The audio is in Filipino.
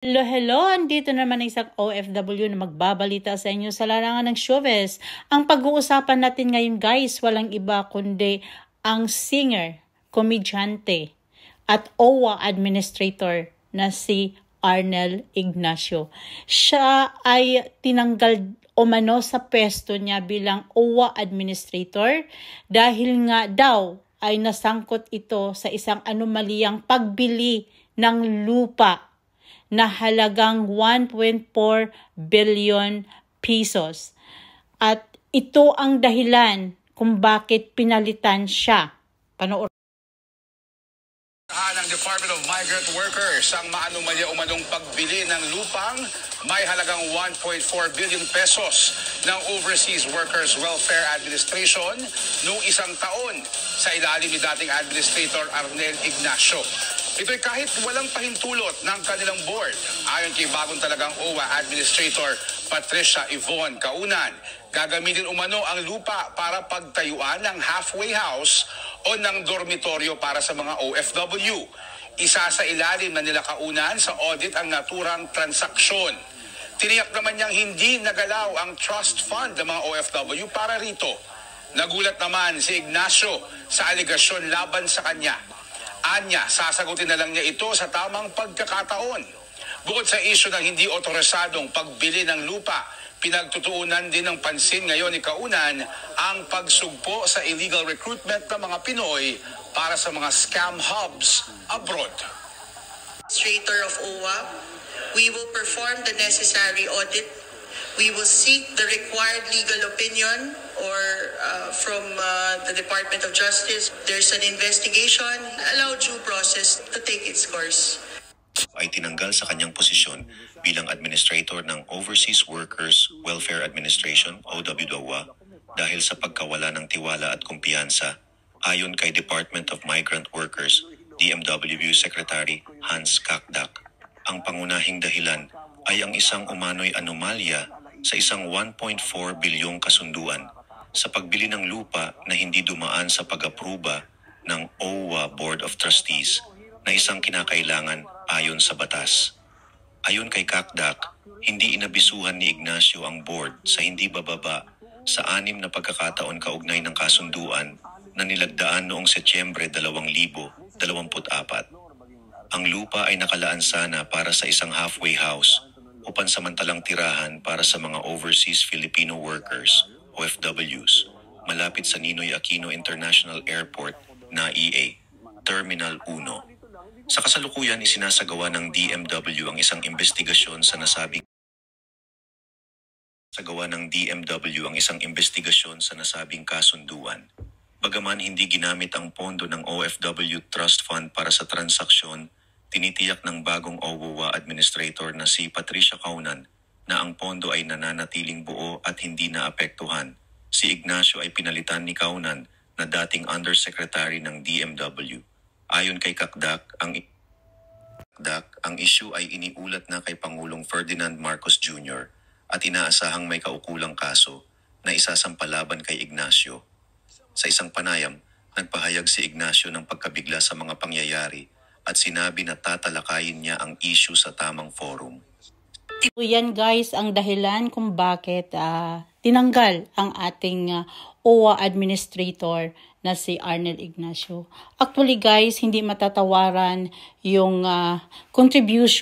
Hello, hello! Andito naman isang OFW na magbabalita sa inyo sa larangan ng showbiz. Ang pag-uusapan natin ngayon guys, walang iba kundi ang singer, komedyante at OWA administrator na si Arnel Ignacio. Siya ay tinanggal umano sa pwesto niya bilang OWA administrator dahil nga daw ay nasangkot ito sa isang anomalyang pagbili ng lupa na halagang 1.4 billion pesos. At ito ang dahilan kung bakit pinalitan siya. Panoorin. Ng Department of Migrant Workers ang maanumalya umanong pagbili ng lupang may halagang 1.4 billion pesos ng Overseas Workers Welfare Administration noong isang taon sa ilalim ni dating Administrator Arnel Ignacio. Ito'y kahit walang pahintulot ng kanilang board. Ayon kay bagong talagang OWA Administrator Patricia Yvonne Kaunan, gagamitin umano ang lupa para pagtayuan ng halfway house o ng dormitoryo para sa mga OFW. Isa sa ilalim na nila Kaunan sa audit ang naturang transaksyon. Tiniyak naman niyang hindi nagalaw ang trust fund ng mga OFW para rito. Nagulat naman si Ignacio sa aligasyon laban sa kanya. Anya, sasagutin na lang niya ito sa tamang pagkakataon. Bukod sa isyu ng hindi otorisadong pagbili ng lupa, pinagtutuunan din ng pansin ngayon ni Kaunan ang pagsugpo sa illegal recruitment ng mga Pinoy para sa mga scam hubs abroad. Administrator of OWA, we will perform the necessary audit. We will seek the required legal opinion or from the Department of Justice. There's an investigation. Allow due process to take its course. Ay tinanggal sa kanyang posisyon bilang administrator ng Overseas Workers Welfare Administration o WWA dahil sa pagkawala ng tiwala at kumpiyansa, ayon kay Department of Migrant Workers DMW Secretary Hans Kakdak. Ang pangunahing dahilan ay ang isang umano'y anomalya sa isang 1.4 bilyong kasunduan sa pagbili ng lupa na hindi dumaan sa pag-aproba ng OWA Board of Trustees na isang kinakailangan ayon sa batas. Ayon kay Kakdak, hindi inabisuhan ni Ignacio ang board sa hindi bababa sa 6 na pagkakataon kaugnay ng kasunduan na nilagdaan noong Setyembre 2024. Ang lupa ay nakalaan sana para sa isang halfway house o pansamantalang tirahan para sa mga overseas Filipino workers, OFWs, malapit sa Ninoy Aquino International Airport, NAIA, Terminal 1. Sa kasalukuyan, isinasagawa ng DMW ang isang investigasyon sa nasabing kasunduan. Bagaman hindi ginamit ang pondo ng OFW Trust Fund para sa transaksyon, tinitiyak ng bagong OWA Administrator na si Patricia Kaunan na ang pondo ay nananatiling buo at hindi naapektuhan. Si Ignacio ay pinalitan ni Kaunan na dating Undersecretary ng DMW. Ayon kay Kakdak, ang issue ay iniulat na kay Pangulong Ferdinand Marcos Jr. at inaasahang may kaukulang kaso na isasampalaban kay Ignacio. Sa isang panayam, nagpahayag si Ignacio ng pagkabigla sa mga pangyayari at sinabi na tatalakayin niya ang issue sa tamang forum. Yan guys ang dahilan kung bakit tinanggal ang ating OWA administrator na si Arnel Ignacio. Actually guys, hindi matatawaran yung contribution